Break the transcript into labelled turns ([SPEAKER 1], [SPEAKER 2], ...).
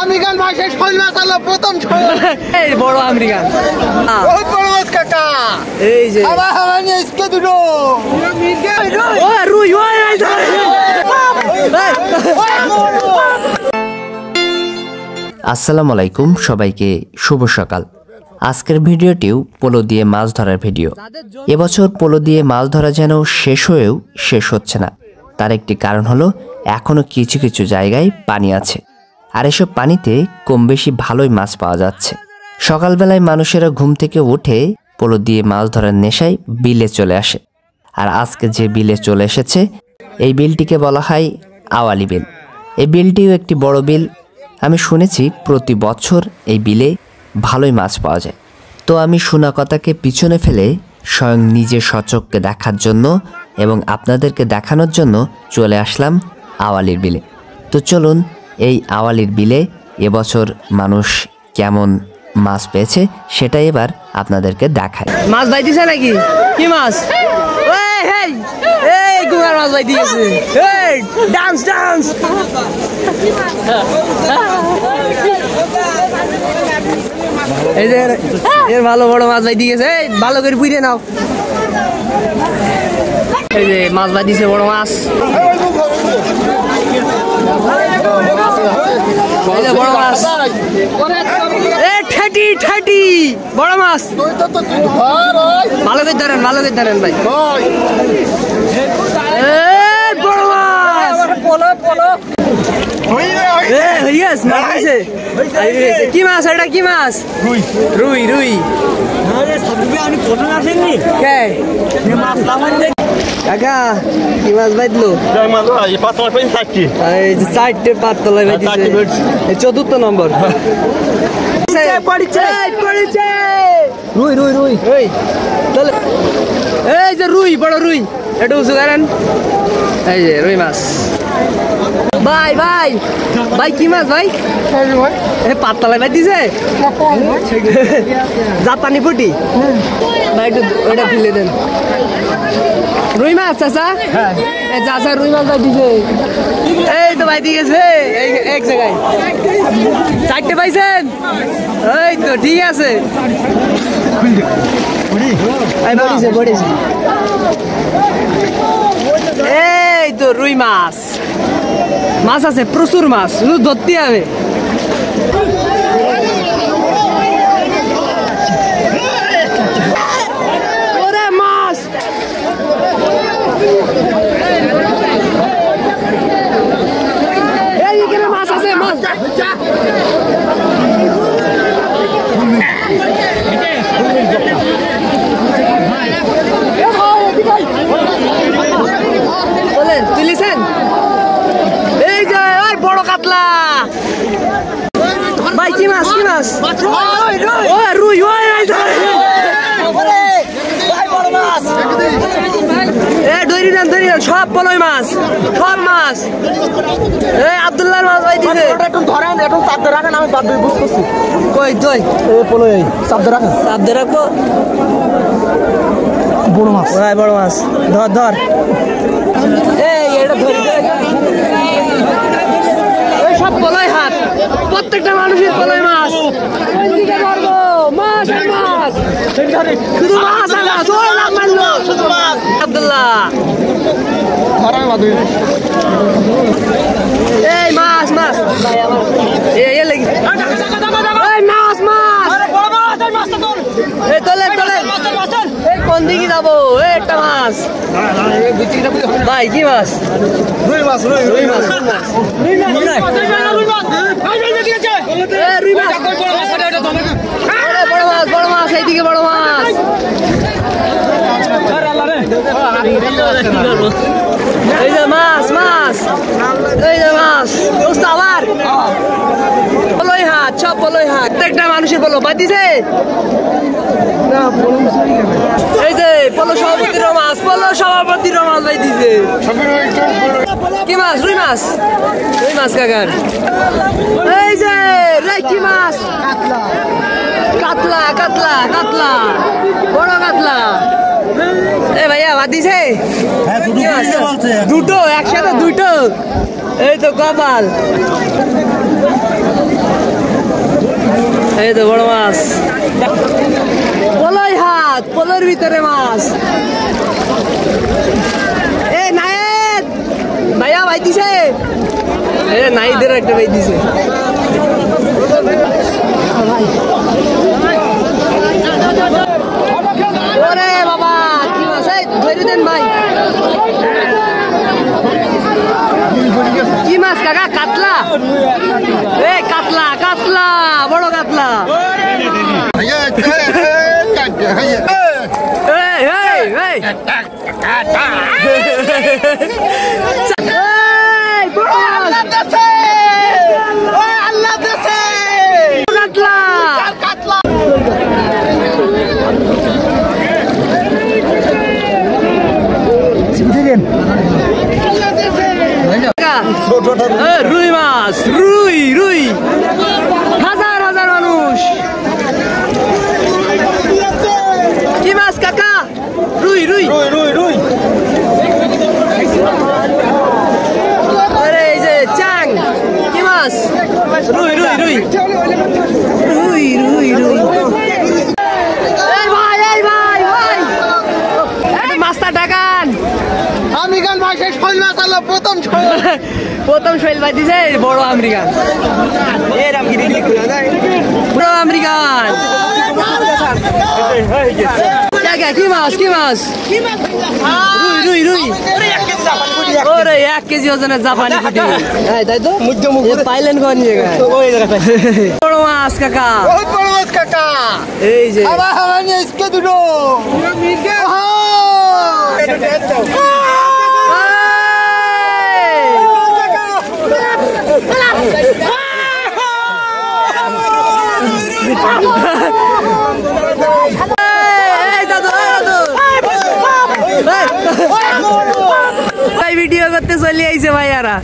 [SPEAKER 1] American ভাষা শৈল মাছ আলো প্রথম
[SPEAKER 2] এই বড় আমেরিকান
[SPEAKER 1] বহুত বড় মাছ কাকা
[SPEAKER 2] এই যে
[SPEAKER 1] হাওয়া হাওয়া নিয়ে ইসকে দুটো
[SPEAKER 2] ও রুই ওই
[SPEAKER 3] আসসালামু আলাইকুম সবাইকে শুভ সকাল। আজকের ভিডিওটিও পোলো দিয়ে মাছ ধরার ভিডিও। এবছর পোলো দিয়ে মাছ ধরা যেন শেষ হয়েও শেষ হচ্ছে না। তার একটি কারণ হলো এখনো কিছু কিছু জায়গায় পানি আছে, আর এসব পানিতে কম বেশি ভালোই মাছ পাওয়া যাচ্ছে। সকালবেলায় মানুষেরা ঘুম থেকে উঠে পোলো দিয়ে মাছ ধরার নেশায় বিলে চলে আসে। আর আজকে যে বিলে চলে এসেছে এই বিলটিকে বলা হয় আওয়ালি বিল। এই বিলটিও একটি বড় বিল। আমি শুনেছি প্রতি বছর এই বিলে ভালোই মাছ পাওয়া যায়। তো আমি শোনা কথাকে পিছনে ফেলে স্বয়ং নিজে সচক্ষে দেখার জন্য এবং আপনাদেরকে দেখানোর জন্য চলে আসলাম আওয়ালির বিলে। তো চলুন এই আওয়ালির বিলে এবছর মানুষ কেমন মাছ পেয়েছে সেটাই এবার আপনাদেরকে দেখায়।
[SPEAKER 2] মাছ বাইতেছে নাকি? কি মাছ? এই হেই এই গুগার মাছ বাইতেছে। এই ডান্স ডান্স। এই যে এর ভালো বড় মাছ বাইতে গেছে। এই ভালো করে বুঝে নাও। এই যে মাছ বাইতেছে বড় মাছ। এই যে বড় মাছ। এই ঠাটি ঠাটি বড় মাছ। ভালো করে ধরেন, ভালো করে ধরেন ভাই। এই বড় মাছ। Polo polo. কি মাছ এটা? কি মাছ? রুই রুই রুই। কাকা কি মাছ বাইতলো? চারটে পাতলায় বাইতেছে। চতুর্থ নম্বর। রুই রুই রুই রুই। এই যে রুই, বড় রুই। একটু উঁচু করেন। এই যে রুই মাছ। ভাই ভাই ভাই কি মাছ ভাই? পাতলায় ভাই দিছে জাপানি পুটি ভাই, একটু ওইটা ফেলে দেন। রুই মাছ চাচা? চাচা রুই মাছ ভাই দিছে। এই তো ভাই দিয়ে গেছে এক জায়গায়। চারটে পাইছেন? এই তো ঠিক আছে। এই তো রুই মাছ। মাছ আছে প্রচুর মাছ, শুধু ধরতে হবে। ওরে মাছ এইখানে মাছ আছে। মাছ বলেন তুলিছেন? এই যে ওই বড় কাতলা ভাই। কি মাছ? কি মাছ? ও রুই। ওই ধরি দেন, ধরি দেন। সব পলই মাছ, সব মাছ। এই আব্দুল্লাহর মাছ ভাই দিছে।
[SPEAKER 1] এখন ধরেন, এখন চাপ ধরে রাখেন, আমি বাদ দিয়ে বুঝ করছি।
[SPEAKER 2] কই তুই?
[SPEAKER 1] পলই চাপ ধরে রাখেন।
[SPEAKER 2] চাপ ধরে রাখবো।
[SPEAKER 1] বড় মাছ,
[SPEAKER 2] বড় মাছ। ধর ধর। এই এটা ধরি। এই সব পলই হাত, প্রত্যেকটা মানুষের পলই মাছ। ধরবো মাছ আর মাছ, শুধু মাছ আর মাছ। ওই লাভ মারলো শুধু মাছ। আব্দুল্লাহ এই মাছ মাছ এই লাগি। এই মাছ মাছ। এই তোলে তোলে। এই কোন দিকে যাবো? একটা মাছ ভাই। কি মাছ?
[SPEAKER 1] রুই মাছ।
[SPEAKER 2] রুই মাছ। রুই মাছ। বড় মাছ, বড় মাছ। এইদিকে বড় মাছ। এই যে মাছ মাছ। এই যে মাছ। আবার পলই হাত, সব পলই হাত। প্রত্যেকটা মানুষের পলো বাদিছে। এই যে পলো সভাপতির মাছ, পলো সভাপতির মাছ ভাই দিছে। কি মাছ? রুই মাছ। রুই মাছ কাকার। এই যে কি মাছ? কাতলা কাতলা কাতলা, বড় কাতলা। এ ভাইয়া বাদ দিছে
[SPEAKER 1] হ্যাঁ
[SPEAKER 2] কি মাছ? দুটো একসাথে দুটো এই তো কপাল এই তো বড় মাছ পলয় হাত পলের ভিতরে মাছ এ নায়েদ ভাইয়া ভাই দিছে এ নাইদের একটা ভাই দিছে ওরে বাবা কি মাছ এই ধরে দেন ভাই কি মাছ কাকা কাতলা এ কাতলা কাতলা বড় কাতলা রুই মাছ রুই রুই হাজার হাজার মানুষ কি মাছ কাকা রুই রুই আরে এই যে চাং কি মাছ রুই রুই রুই রুই রুই রুই এই ভাই মাছটা ডাকান
[SPEAKER 1] আমেরিকান ভাষায় শৈল মাছ আলো
[SPEAKER 2] প্রথম শৈল ভাই দিছে বড় আমেরিকান বড় আমেরিকান কি মাছ কি মাছ রুই রুই ওরে 1 কেজি ওজনের জাপানি পুঁটি তাই তো পাইলেন কোন জায়গায় বড় মাছ কাকা
[SPEAKER 1] বড় মাছ কাকা
[SPEAKER 2] এই যে
[SPEAKER 1] আমার নিয়ে ইসকে দুটো
[SPEAKER 2] ভাই ভিডিও করতে চলে আইছে ভাইয়ারা